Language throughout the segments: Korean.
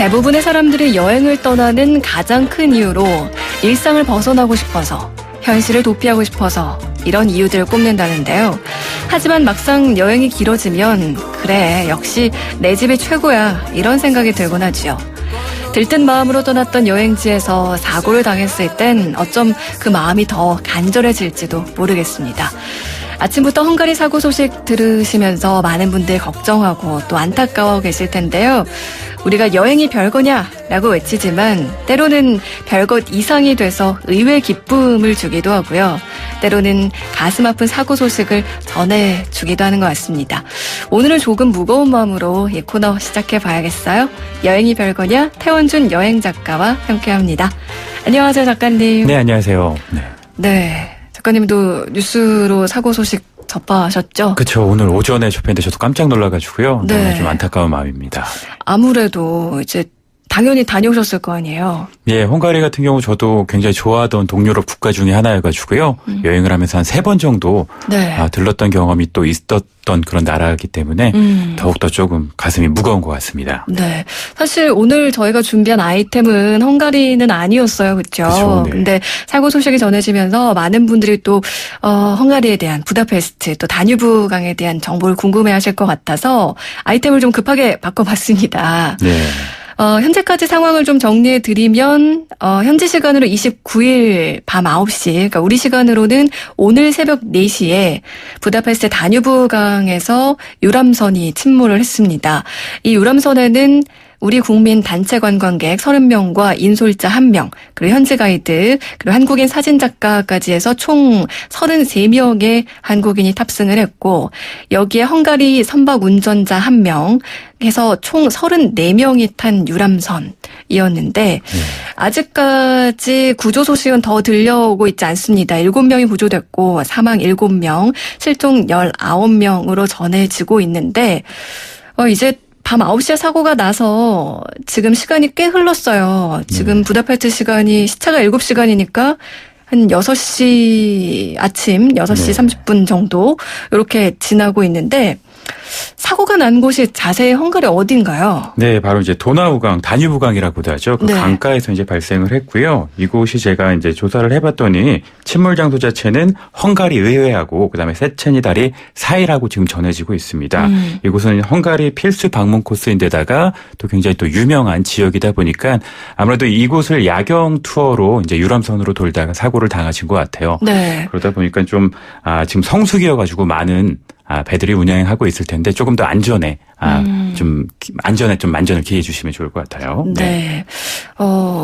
대부분의 사람들이 여행을 떠나는 가장 큰 이유로 일상을 벗어나고 싶어서, 현실을 도피하고 싶어서 이런 이유들을 꼽는다는데요. 하지만 막상 여행이 길어지면 그래, 역시 내 집이 최고야, 이런 생각이 들곤 하지요. 들뜬 마음으로 떠났던 여행지에서 사고를 당했을 땐 어쩜 그 마음이 더 간절해질지도 모르겠습니다. 아침부터 헝가리 사고 소식 들으시면서 많은 분들 걱정하고 또 안타까워 계실 텐데요. 우리가 여행이 별거냐라고 외치지만 때로는 별것 이상이 돼서 의외의 기쁨을 주기도 하고요. 때로는 가슴 아픈 사고 소식을 전해주기도 하는 것 같습니다. 오늘은 조금 무거운 마음으로 이 코너 시작해 봐야겠어요. 여행이 별거냐? 태원준 여행작가와 함께합니다. 안녕하세요, 작가님. 네, 안녕하세요. 네. 작가님도 뉴스로 사고 소식 접하셨죠? 그렇죠. 오늘 오전에 접했는데 저도 깜짝 놀라가지고요. 네. 좀 안타까운 마음입니다. 아무래도 이제 당연히 다녀오셨을 거 아니에요? 예, 헝가리 같은 경우 저도 굉장히 좋아하던 동유럽 국가 중에 하나여가지고요. 여행을 하면서 한 3번 정도 네. 들렀던 경험이 또 있었던 그런 나라이기 때문에 더욱더 조금 가슴이 무거운 것 같습니다. 네. 사실 오늘 저희가 준비한 아이템은 헝가리는 아니었어요. 그렇죠? 그쵸, 네. 근데 사고 소식이 전해지면서 많은 분들이 또 헝가리에 대한 부다페스트 또 다뉴브 강에 대한 정보를 궁금해하실 것 같아서 아이템을 좀 급하게 바꿔봤습니다. 네. 현재까지 상황을 좀 정리해드리면, 현지 시간으로 29일 밤 9시, 그러니까 우리 시간으로는 오늘 새벽 4시에 부다페스트 다뉴브강에서 유람선이 침몰을 했습니다. 이 유람선에는 우리 국민 단체 관광객 30명과 인솔자 1명, 그리고 현지 가이드, 그리고 한국인 사진작가까지 해서 총 33명의 한국인이 탑승을 했고, 여기에 헝가리 선박 운전자 1명 해서 총 34명이 탄 유람선이었는데, 아직까지 구조 소식은 더 들려오고 있지 않습니다. 7명이 구조됐고 사망 7명, 실종 19명으로 전해지고 있는데, 이제 밤 9시에 사고가 나서 지금 시간이 꽤 흘렀어요. 지금 부다페스트 시간이 시차가 7시간이니까 한 6시 아침 6시 30분 정도 이렇게 지나고 있는데 사고가 난 곳이 자세히 헝가리 어딘가요? 네, 바로 이제 도나우강, 다뉴브강이라고도 하죠. 그 네. 강가에서 이제 발생을 했고요. 이곳이 제가 이제 조사를 해봤더니 침몰 장소 자체는 헝가리 의회하고 그다음에 세체니 다리 사이라고 지금 전해지고 있습니다. 이곳은 헝가리 필수 방문 코스인데다가 또 굉장히 또 유명한 지역이다 보니까 아무래도 이곳을 야경 투어로 이제 유람선으로 돌다가 사고를 당하신 것 같아요. 네. 그러다 보니까 좀 지금 성수기여가지고 많은 배들이 운행하고 있을 텐데 조금 더 안전에 좀 만전을 기해해 주시면 좋을 것 같아요. 네.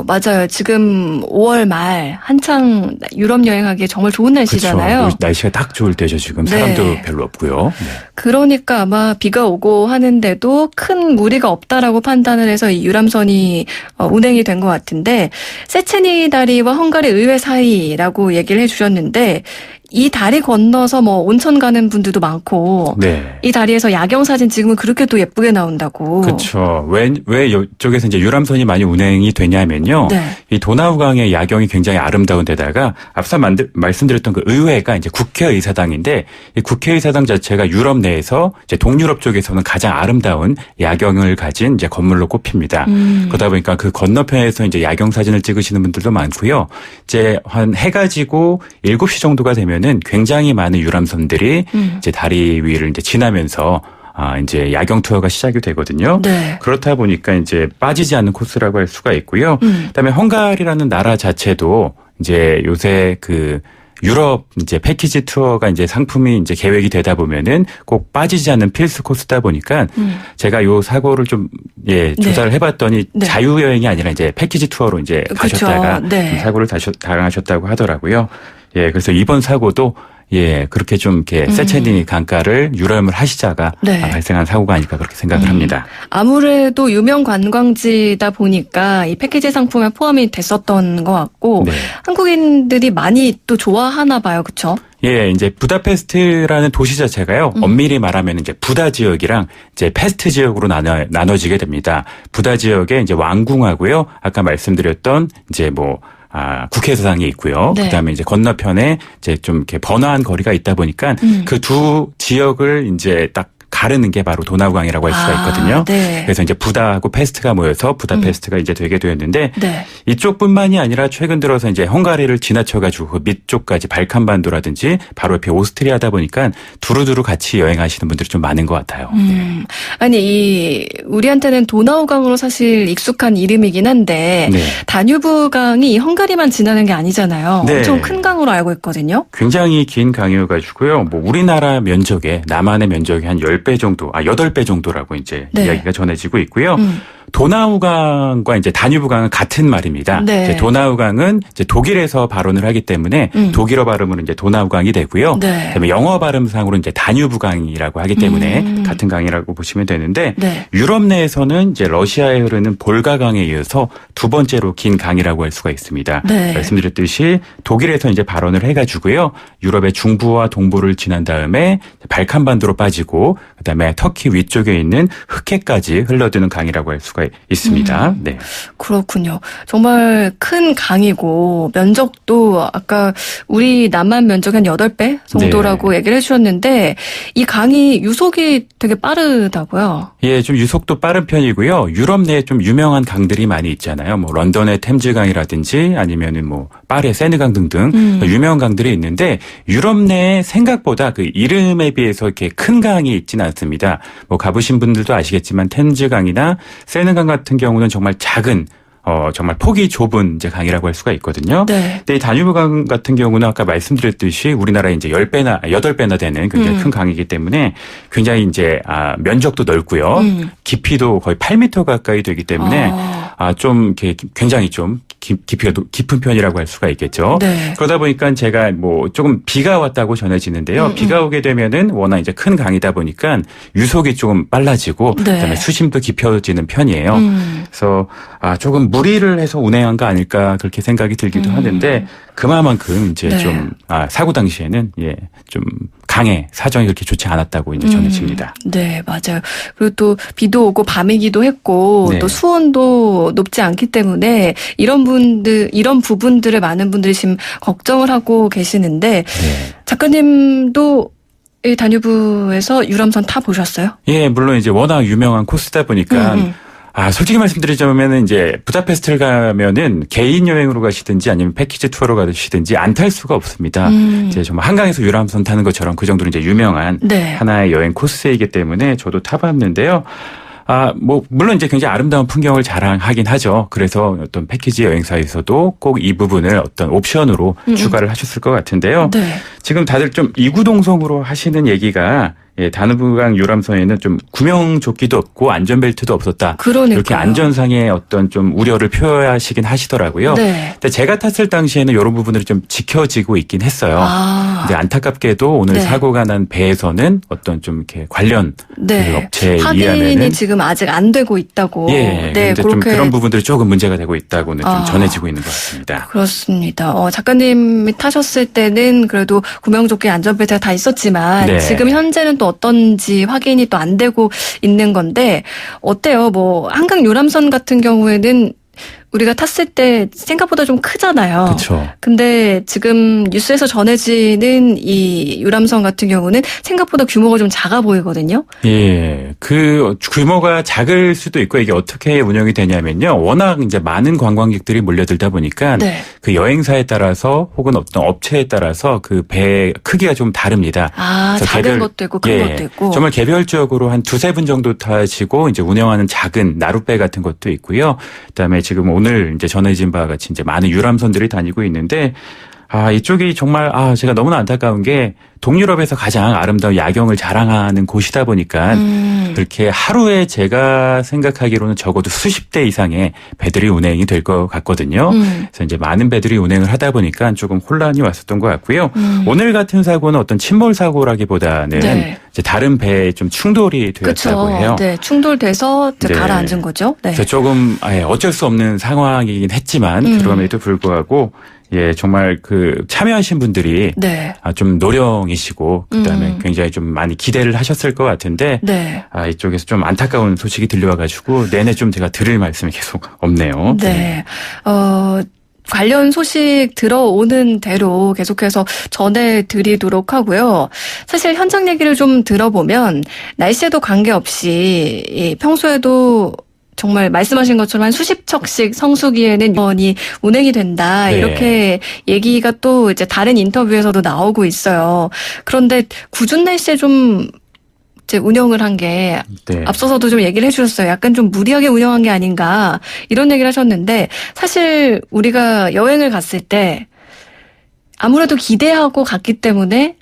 맞아요. 지금 5월 말 한창 유럽 여행하기에 정말 좋은 날씨잖아요. 그렇죠. 날씨가 딱 좋을 때죠. 지금 사람도 네. 별로 없고요. 네. 그러니까 아마 비가 오고 하는데도 큰 무리가 없다라고 판단을 해서 이 유람선이 운행이 된 것 같은데 세체니 다리와 헝가리 의회 사이라고 얘기를 해주셨는데 이 다리 건너서 뭐 온천 가는 분들도 많고 네. 이 다리에서 야경 사진 찍으면 그렇게 또 예쁘게 나온다고. 그렇죠. 왜 이쪽에서 이제 유람선이 많이 운행이 되냐면요. 네. 이 도나우강의 야경이 굉장히 아름다운 데다가 앞서 말씀드렸던 그 의회가 이제 국회의사당인데 이 국회의사당 자체가 유럽 내에서 이제 동유럽 쪽에서는 가장 아름다운 야경을 가진 이제 건물로 꼽힙니다. 그러다 보니까 그 건너편에서 이제 야경 사진을 찍으시는 분들도 많고요. 이제 한 해가 지고 7시 정도가 되면은 굉장히 많은 유람선들이 이제 다리 위를 이제 지나면서 이제 야경 투어가 시작이 되거든요. 네. 그렇다 보니까 이제 빠지지 않는 코스라고 할 수가 있고요. 그다음에 헝가리라는 나라 자체도 이제 요새 그 유럽 이제 패키지 투어가 이제 상품이 이제 계획이 되다 보면은 꼭 빠지지 않는 필수 코스다 보니까 제가 요 사고를 좀 조사를 해봤더니 네. 자유 여행이 아니라 이제 패키지 투어로 이제 가셨다가 네. 사고를 당하셨다고 하더라고요. 예, 그래서 이번 사고도 그렇게 좀 이렇게 세체니 강가를 유람을 하시다가 네. 발생한 사고가 아닐까 그렇게 생각을 합니다. 아무래도 유명 관광지다 보니까 이 패키지 상품에 포함이 됐었던 것 같고 네. 한국인들이 많이 또 좋아하나 봐요, 그렇죠? 예, 이제 부다페스트라는 도시 자체가요. 엄밀히 말하면 이제 부다 지역이랑 이제 페스트 지역으로 나눠지게 됩니다. 부다 지역에 이제 왕궁하고요. 아까 말씀드렸던 이제 국회의사당이 있고요. 네. 그다음에 이제 건너편에 이제 좀 이렇게 번화한 거리가 있다 보니까 그 두 지역을 이제 딱 가르는 게 바로 도나우강이라고 할 수가 있거든요. 네. 그래서 이제 부다하고 페스트가 모여서 부다페스트가 이제 되게 되었는데 네. 이쪽뿐만이 아니라 최근 들어서 이제 헝가리를 지나쳐가지고 그 밑쪽까지 발칸반도라든지 바로 옆에 오스트리아다 보니까 두루두루 같이 여행하시는 분들이 좀 많은 것 같아요. 아니 우리한테는 도나우강으로 사실 익숙한 이름이긴 한데 네. 다뉴브강이 헝가리만 지나는 게 아니잖아요. 네. 엄청 큰 강으로 알고 있거든요. 굉장히 긴 강이어가지고요. 뭐 우리나라 면적의 남한의 면적의 한 10배 정도, 8배 정도라고 이제 네. 이야기가 전해지고 있고요. 도나우강과 이제 다뉴브강은 같은 말입니다. 네. 이제 도나우강은 이제 독일에서 발원을 하기 때문에 독일어 발음으로 이제 도나우강이 되고요. 네. 그다음에 영어 발음상으로 이제 다뉴브강이라고 하기 때문에 같은 강이라고 보시면 되는데 네. 유럽 내에서는 이제 러시아에 흐르는 볼가강에 이어서 두 번째로 긴 강이라고 할 수가 있습니다. 네. 말씀드렸듯이 독일에서 이제 발원을 해가지고요. 유럽의 중부와 동부를 지난 다음에 발칸반도로 빠지고 그다음에 터키 위쪽에 있는 흑해까지 흘러드는 강이라고 할 수가 있습니다. 네. 그렇군요. 정말 큰 강이고 면적도 아까 우리 남한 면적 한 8배 정도라고 얘기를 해주셨는데 이 강이 유속이 되게 빠르다고요. 예, 좀 유속도 빠른 편이고요. 유럽 내에 좀 유명한 강들이 많이 있잖아요. 뭐 런던의 템즈강이라든지 아니면은 뭐 파리의 세느강 등등 유명한 강들이 있는데 유럽 내에 생각보다 그 이름에 비해서 이렇게 큰 강이 있지는 않습니다. 뭐 가보신 분들도 아시겠지만 템즈강이나 세느강 같은 경우는 정말 작은 정말 폭이 좁은 이제 강이라고 할 수가 있거든요. 네. 근데 이 다뉴브강 같은 경우는 아까 말씀드렸듯이 우리나라에 이제 10배나, 8배나 되는 굉장히 큰 강이기 때문에 굉장히 이제, 면적도 넓고요. 깊이도 거의 8m 가까이 되기 때문에, 좀 이렇게 굉장히 좀 깊이가 깊은 편이라고 할 수가 있겠죠. 네. 그러다 보니까 제가 뭐 조금 비가 왔다고 전해지는데요. 비가 오게 되면은 워낙 이제 큰 강이다 보니까 유속이 조금 빨라지고 네. 그다음에 수심도 깊어지는 편이에요. 그래서 조금 무리를 해서 운행한 거 아닐까 그렇게 생각이 들기도 하는데 그만큼 이제 네. 좀 사고 당시에는 좀 강의 사정이 그렇게 좋지 않았다고 이제 전해집니다. 네, 맞아요. 그리고 또 비도 오고 밤이기도 했고 네. 또 수온도 높지 않기 때문에 이런 부분들을 많은 분들이 지금 걱정을 하고 계시는데 네. 작가님도 이 다뉴브에서 유람선 타 보셨어요? 예, 물론 이제 워낙 유명한 코스다 보니까 솔직히 말씀드리자면은 이제 부다페스트를 가면은 개인 여행으로 가시든지 아니면 패키지 투어로 가시든지 안 탈 수가 없습니다. 이제 정말 한강에서 유람선 타는 것처럼 그 정도로 이제 유명한 네. 하나의 여행 코스이기 때문에 저도 타봤는데요. 뭐, 물론 이제 굉장히 아름다운 풍경을 자랑하긴 하죠. 그래서 어떤 패키지 여행사에서도 꼭 이 부분을 어떤 옵션으로 추가를 하셨을 것 같은데요. 네. 지금 다들 좀 이구동성으로 하시는 얘기가 다뉴브강 유람선에는 좀 구명조끼도 없고 안전벨트도 없었다. 그러니까요. 이렇게 안전상의 어떤 좀 우려를 표하시긴 하시더라고요. 네. 근데 제가 탔을 당시에는 이런 부분들이 좀 지켜지고 있긴 했어요. 근데 안타깝게도 오늘 네. 사고가 난 배에서는 어떤 좀 이렇게 관련 네. 그 업체에 확인이 의하면은 지금 아직 안 되고 있다고. 네, 근데 좀 그런 부분들이 조금 문제가 되고 있다고는 좀 전해지고 있는 것 같습니다. 그렇습니다. 작가님이 타셨을 때는 그래도 구명조끼 안전벨트가 다 있었지만 네. 지금 현재는 또 어떤지 확인이 또 안 되고 있는 건데 어때요? 뭐 한강 유람선 같은 경우에는 우리가 탔을 때 생각보다 좀 크잖아요. 그렇죠. 근데 지금 뉴스에서 전해지는 이 유람선 같은 경우는 생각보다 규모가 좀 작아 보이거든요. 예, 그 규모가 작을 수도 있고 이게 어떻게 운영이 되냐면요. 워낙 이제 많은 관광객들이 몰려들다 보니까 네. 그 여행사에 따라서 혹은 어떤 업체에 따라서 그 배 크기가 좀 다릅니다. 그래서 작은 것도 있고 큰 것도 있고. 정말 개별적으로 한 2-3분 정도 타시고 이제 운영하는 작은 나룻배 같은 것도 있고요. 그다음에 지금 오늘 이제 전해진 바와 같이 이제 많은 유람선들이 다니고 있는데 이쪽이 정말 제가 너무나 안타까운 게 동유럽에서 가장 아름다운 야경을 자랑하는 곳이다 보니까 그렇게 하루에 제가 생각하기로는 적어도 수십 대 이상의 배들이 운행이 될 것 같거든요. 그래서 이제 많은 배들이 운행을 하다 보니까 조금 혼란이 왔었던 것 같고요. 오늘 같은 사고는 어떤 침몰 사고라기보다는 네. 이제 다른 배에 좀 충돌이 되었다고 그렇죠. 해요. 네, 충돌돼서 이제 네. 가라앉은 거죠. 네. 그래서 조금 어쩔 수 없는 상황이긴 했지만 그럼에도 불구하고 정말 그 참여하신 분들이 네. 좀 노령이시고 그다음에 굉장히 좀 많이 기대를 하셨을 것 같은데 네. 이쪽에서 좀 안타까운 소식이 들려와가지고 내내 좀 제가 들을 말씀이 계속 없네요. 네. 관련 소식 들어오는 대로 계속해서 전해드리도록 하고요. 사실 현장 얘기를 좀 들어보면 날씨에도 관계없이 평소에도 정말 말씀하신 것처럼 한 수십 척씩 성수기에는 유원이 운행이 된다. 네. 이렇게 얘기가 또 이제 다른 인터뷰에서도 나오고 있어요. 그런데 궂은 날씨에 좀 이제 운영을 한 게 네. 앞서서도 좀 얘기를 해주셨어요. 약간 좀 무리하게 운영한 게 아닌가 이런 얘기를 하셨는데 사실 우리가 여행을 갔을 때 아무래도 기대하고 갔기 때문에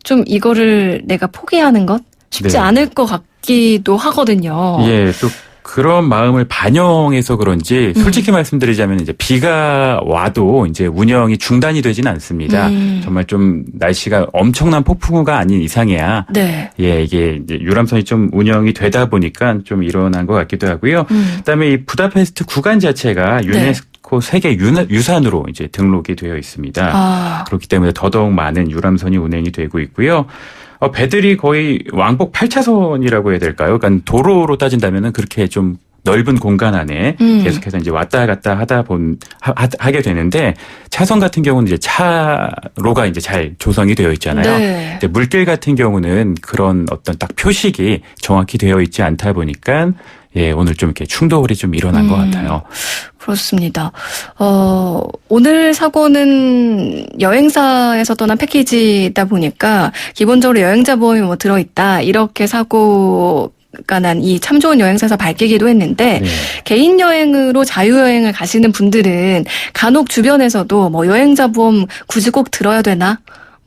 좀 이거를 내가 포기하는 것 쉽지 네. 않을 것 같기도 하거든요. 예, 또 그런 마음을 반영해서 그런지 솔직히 말씀드리자면 이제 비가 와도 이제 운영이 중단이 되지는 않습니다. 정말 좀 날씨가 엄청난 폭풍우가 아닌 이상이야. 네. 예, 이게 이제 유람선이 좀 운영이 되다 보니까 좀 일어난 것 같기도 하고요. 그다음에 이 부다페스트 구간 자체가 유네스코 세계 유산으로 이제 등록이 되어 있습니다. 아. 그렇기 때문에 더더욱 많은 유람선이 운행이 되고 있고요. 배들이 거의 왕복 8차선이라고 해야 될까요? 그러니까 도로로 따진다면은 그렇게 좀 넓은 공간 안에 계속해서 이제 왔다 갔다 하게 되는데 차선 같은 경우는 이제 차로가 이제 잘 조성이 되어 있잖아요. 네. 근데 물길 같은 경우는 그런 어떤 딱 표식이 정확히 되어 있지 않다 보니까 예, 오늘 좀 이렇게 충돌이 좀 일어난 것 같아요. 그렇습니다. 오늘 사고는 여행사에서 떠난 패키지다 보니까 기본적으로 여행자 보험이 뭐 들어있다. 이렇게 사고가 난 이 참 좋은 여행사에서 밝히기도 했는데 네. 개인 여행으로 자유여행을 가시는 분들은 간혹 주변에서도 뭐 여행자 보험 굳이 꼭 들어야 되나?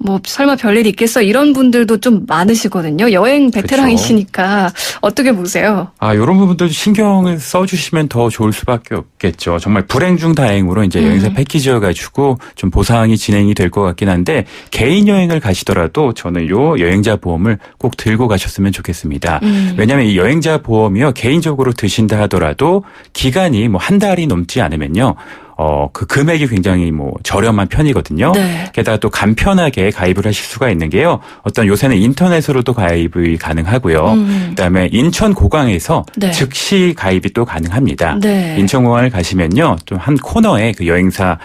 뭐 설마 별일 있겠어? 이런 분들도 좀 많으시거든요. 여행 베테랑이시니까 어떻게 보세요? 이런 부분도 신경을 써주시면 더 좋을 수밖에 없겠죠. 정말 불행 중 다행으로 이제 여행사 패키지여가지고 좀 보상이 진행이 될 것 같긴 한데 개인 여행을 가시더라도 저는 요 여행자 보험을 꼭 들고 가셨으면 좋겠습니다. 왜냐하면 이 여행자 보험이요 개인적으로 드신다 하더라도 기간이 뭐 한 달이 넘지 않으면요. 그 금액이 굉장히 뭐 저렴한 편이거든요. 네. 게다가 또 간편하게 가입을 하실 수가 있는 게요. 어떤 요새는 인터넷으로도 가입이 가능하고요. 그다음에 인천공항에서 네. 즉시 가입이 또 가능합니다. 네. 인천공항을 가시면요. 좀 한 코너에 그 여행사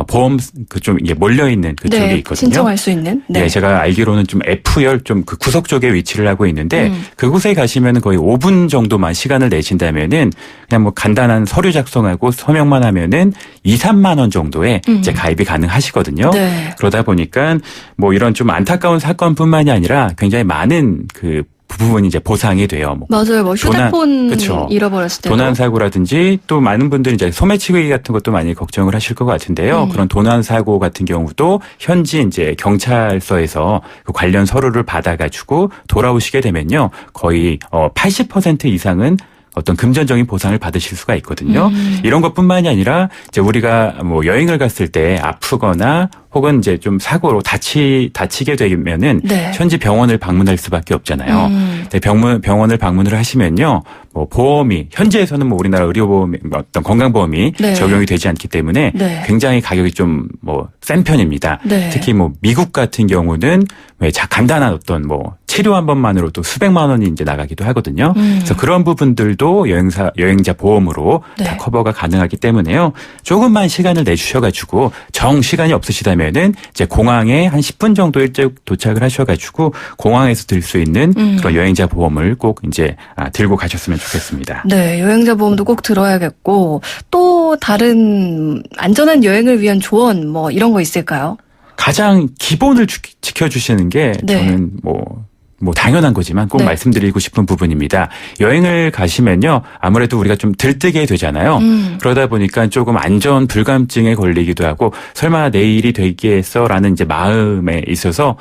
보험 그 좀 이게 몰려 있는 그쪽에 네. 있거든요. 신청할 수 있는. 네. 네, 제가 알기로는 좀 F열 좀 그 구석 쪽에 위치를 하고 있는데 그곳에 가시면 거의 5분 정도만 시간을 내신다면은 그냥 뭐 간단한 서류 작성하고 서명만 하면은 2, 3만 원 정도에 이제 가입이 가능하시거든요. 네. 그러다 보니까 뭐 이런 좀 안타까운 사건뿐만이 아니라 굉장히 많은 그 부분이 이제 보상이 돼요. 뭐 맞아요. 뭐 휴대폰 그쵸. 잃어버렸을 때도. 도난 사고라든지 또 많은 분들이 이제 소매치기 같은 것도 많이 걱정을 하실 것 같은데요. 그런 도난 사고 같은 경우도 현지 이제 경찰서에서 그 관련 서류를 받아가지고 돌아오시게 되면요, 거의 80% 이상은 어떤 금전적인 보상을 받으실 수가 있거든요. 이런 것뿐만이 아니라 이제 우리가 뭐 여행을 갔을 때 아프거나 혹은 이제 좀 사고로 다치게 되면은 네. 현지 병원을 방문할 수밖에 없잖아요. 근데 병원을 방문을 하시면요, 뭐 보험이 현지에서는 뭐 우리나라 의료보험 어떤 건강보험이 네. 적용이 되지 않기 때문에 네. 굉장히 가격이 좀 뭐 센 편입니다. 네. 특히 뭐 미국 같은 경우는 왜 간단한 어떤 뭐 치료 한 번만으로도 수백만 원이 이제 나가기도 하거든요. 그래서 그런 부분들도 여행자 보험으로 네. 다 커버가 가능하기 때문에요. 조금만 시간을 내주셔가지고 정 시간이 없으시다면은 이제 공항에 한 10분 정도 일찍 도착을 하셔가지고 공항에서 들 수 있는 그런 여행자 보험을 꼭 이제 들고 가셨으면 좋겠습니다. 네, 여행자 보험도 꼭 들어야겠고 또 다른 안전한 여행을 위한 조언 뭐 이런 거 있을까요? 가장 기본을 지켜주시는 게 네. 저는 뭐 당연한 거지만 꼭 네. 말씀드리고 싶은 부분입니다. 여행을 가시면요, 아무래도 우리가 좀 들뜨게 되잖아요. 그러다 보니까 조금 안전 불감증에 걸리기도 하고 설마 내일이 되겠어라는 이제 마음에 있어서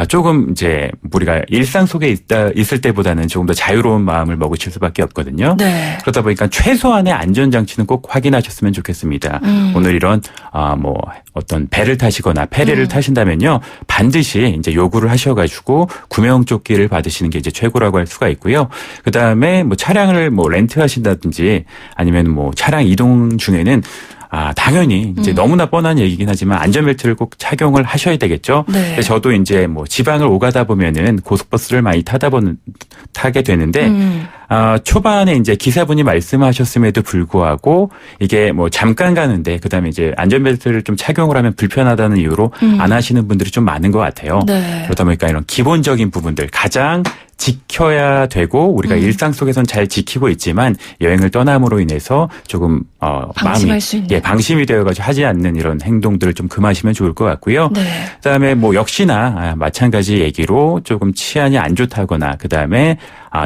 조금 이제 우리가 일상 속에 있을 때보다는 조금 더 자유로운 마음을 먹으실 수밖에 없거든요. 네. 그러다 보니까 최소한의 안전장치는 꼭 확인하셨으면 좋겠습니다. 오늘 이런 뭐 어떤 배를 타시거나 페리를 타신다면요, 반드시 이제 요구를 하셔가지고 구명조끼를 받으시는 게 이제 최고라고 할 수가 있고요. 그 다음에 뭐 차량을 뭐 렌트하신다든지 아니면 뭐 차량 이동 중에는 당연히 이제 너무나 뻔한 얘기긴 하지만 안전벨트를 꼭 착용을 하셔야 되겠죠. 네. 근데 저도 이제 뭐 지방을 오가다 보면은 고속버스를 많이 타게 되는데 초반에 이제 기사분이 말씀하셨음에도 불구하고 이게 뭐 잠깐 가는데 그다음에 이제 안전벨트를 좀 착용을 하면 불편하다는 이유로 안 하시는 분들이 좀 많은 것 같아요. 네. 그러다 보니까 이런 기본적인 부분들 가장 지켜야 되고 우리가 일상 속에선 잘 지키고 있지만 여행을 떠남으로 인해서 조금 방심할 마음이 수 있는. 방심이 되어가지고 하지 않는 이런 행동들을 좀 금하시면 좋을 것 같고요. 네. 그다음에 뭐 역시나 마찬가지 얘기로 조금 치안이 안 좋다거나 그다음에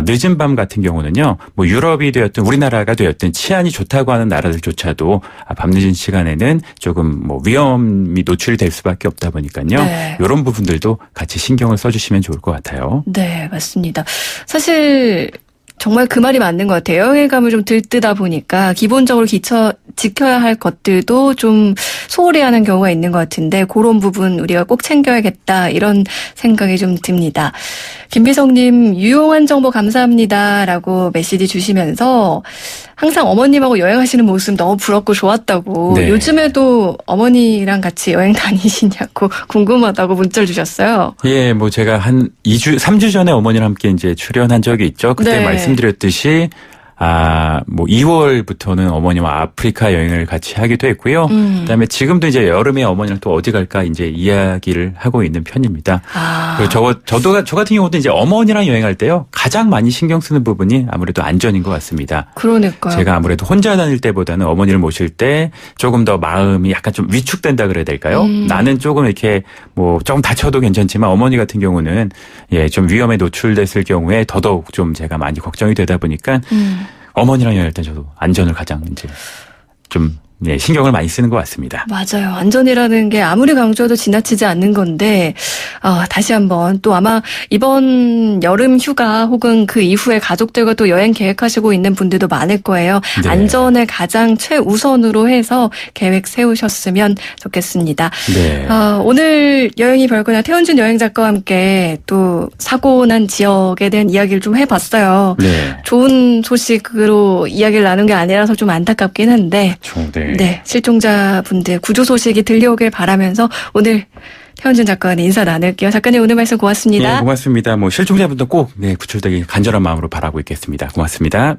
늦은 밤 같은 경우는요. 뭐 유럽이 되었든 우리나라가 되었든 치안이 좋다고 하는 나라들조차도 밤늦은 시간에는 조금 뭐 위험이 노출이 될 수밖에 없다 보니까요. 네. 이런 부분들도 같이 신경을 써주시면 좋을 것 같아요. 네, 맞습니다. 사실 정말 그 말이 맞는 것 같아요. 여행을 가면 좀 들뜨다 보니까 기본적으로 지켜야 할 것들도 좀 소홀히 하는 경우가 있는 것 같은데 그런 부분 우리가 꼭 챙겨야겠다 이런 생각이 좀 듭니다. 김비성님 유용한 정보 감사합니다라고 메시지 주시면서 항상 어머님하고 여행하시는 모습 너무 부럽고 좋았다고 네. 요즘에도 어머니랑 같이 여행 다니시냐고 궁금하다고 문자를 주셨어요. 예, 뭐 제가 한 3주 전에 어머니랑 함께 이제 출연한 적이 있죠. 그때 네. 말씀드렸듯이 뭐 2월부터는 어머니와 아프리카 여행을 같이 하기도 했고요. 그다음에 지금도 이제 여름에 어머니랑 또 어디 갈까 이제 이야기를 하고 있는 편입니다. 그리고 저 같은 경우도 이제 어머니랑 여행할 때요. 가장 많이 신경 쓰는 부분이 아무래도 안전인 것 같습니다. 그러니까요. 제가 아무래도 혼자 다닐 때보다는 어머니를 모실 때 조금 더 마음이 약간 좀 위축된다 그래야 될까요? 나는 조금 이렇게 뭐 조금 다쳐도 괜찮지만 어머니 같은 경우는 좀 위험에 노출됐을 경우에 더더욱 좀 제가 많이 걱정이 되다 보니까 어머니랑 여행할 때 저도 안전을 가장 이제 좀 신경을 많이 쓰는 것 같습니다. 맞아요. 안전이라는 게 아무리 강조해도 지나치지 않는 건데 다시 한번 또 아마 이번 여름 휴가 혹은 그 이후에 가족들과 또 여행 계획하시고 있는 분들도 많을 거예요. 네. 안전을 가장 최우선으로 해서 계획 세우셨으면 좋겠습니다. 네. 오늘 여행이 별거나 태훈준 여행 작가와 함께 또 사고 난 지역에 대한 이야기를 좀 해봤어요. 네. 좋은 소식으로 이야기를 나눈 게 아니라서 좀 안타깝긴 한데 네, 실종자분들 구조 소식이 들려오길 바라면서 오늘 태훈준 작가와 인사 나눌게요. 작가님 오늘 말씀 고맙습니다. 네, 고맙습니다. 뭐 실종자분들 꼭 구출되기 간절한 마음으로 바라고 있겠습니다. 고맙습니다.